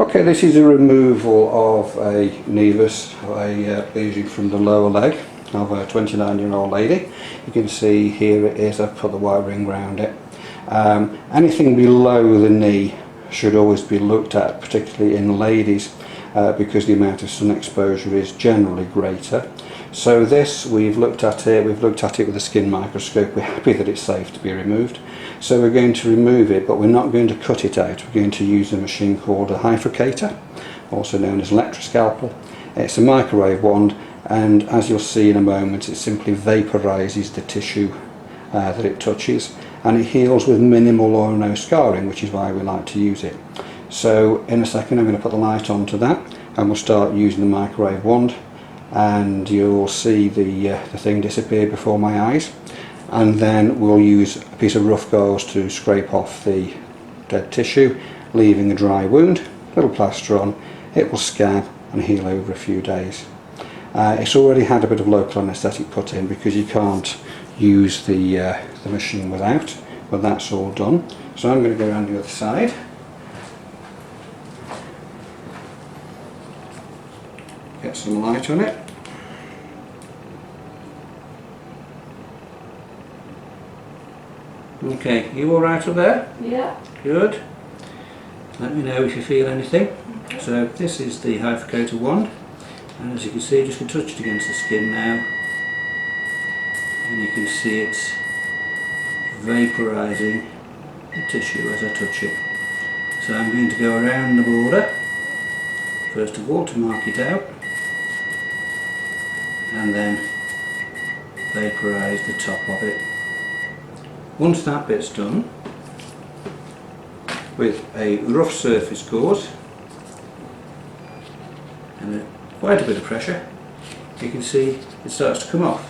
Okay, this is a removal of a nevus, a lesion from the lower leg of a 29-year-old lady. You can see here it is. I've put the white ring around it. Anything below the knee should always be looked at, particularly in ladies, because the amount of sun exposure is generally greater. So this, we've looked at it with a skin microscope. We're happy that it's safe to be removed. So we're going to remove it, but we're not going to cut it out. We're going to use a machine called a hyfrocator, also known as electroscalpel. It's a microwave wand, and as you'll see in a moment, it simply vaporizes the tissue that it touches, and it heals with minimal or no scarring, which is why we like to use it. So in a second I'm going to put the light onto that, and we'll start using the microwave wand, and you'll see the thing disappear before my eyes, and then we'll use a piece of rough gauze to scrape off the dead tissue, leaving a dry wound, little plaster on. It will scab and heal over a few days. It's already had a bit of local anaesthetic put in because you can't use the machine without, but that's all done. So I'm going to go around the other side. Get some light on it. Okay, you all right up there? Yeah. Good. Let me know if you feel anything. Okay. So this is the hyfrocator wand, and as you can see, just going to touch it against the skin now, and you can see it's vaporising the tissue as I touch it. So I'm going to go around the border, first of all, to mark it out, and then vaporise the top of it. Once that bit's done, with a rough surface gauze and quite a bit of pressure, you can see it starts to come off.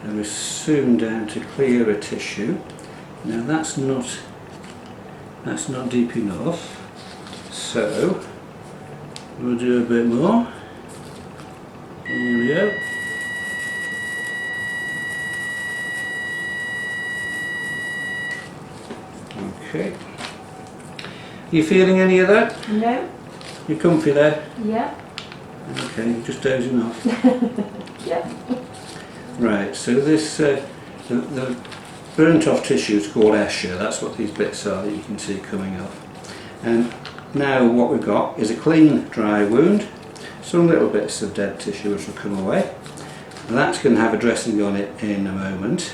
And we're soon down to clearer tissue. Now that's not deep enough, so we'll do a bit more. Here we go. Okay. You feeling any of that? No. You comfy there? Yeah. Okay, you're just dozing off. Yeah. Right, so this, the burnt off tissue is called Cheshire. That's what these bits are that you can see coming off. And now what we've got is a clean, dry wound, some little bits of dead tissue which will come away. And that's going to have a dressing on it in a moment.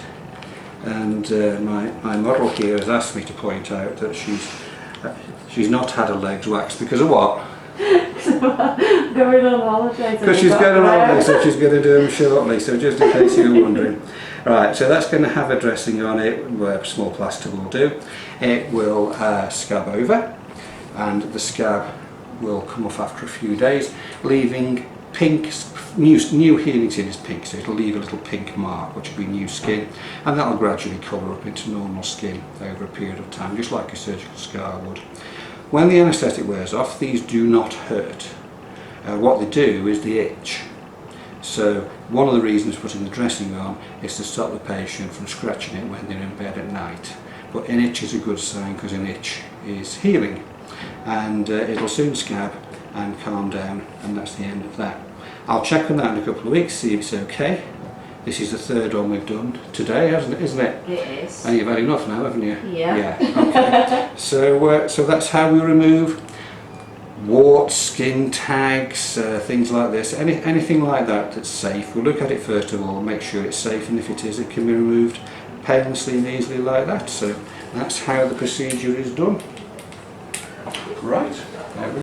And my model here has asked me to point out that she's not had her legs waxed because of what? Going on holiday. Because she's going on holiday, so she's going to do them shortly, so just in case you were wondering. Right, so that's going to have a dressing on it where a small plaster will do. It will scab over, and the scab will come off after a few days, leaving pink, new healing skin is pink, so it'll leave a little pink mark, which will be new skin, and that will gradually colour up into normal skin over a period of time, just like a surgical scar would. When the anaesthetic wears off, these do not hurt. What they do is they itch. So one of the reasons for putting the dressing on is to stop the patient from scratching it when they're in bed at night. But an itch is a good sign, because an itch is healing, and it'll soon scab and calm down, and that's the end of that. I'll check on that in a couple of weeks, see if it's okay. This is the third one we've done today, isn't it? It is. And you've had enough now, haven't you? Yeah. Yeah. Okay. So that's how we remove warts, skin tags, things like this. Anything like that that's safe. We'll look at it first of all, make sure it's safe, and if it is, it can be removed painlessly and easily like that. So that's how the procedure is done. Right.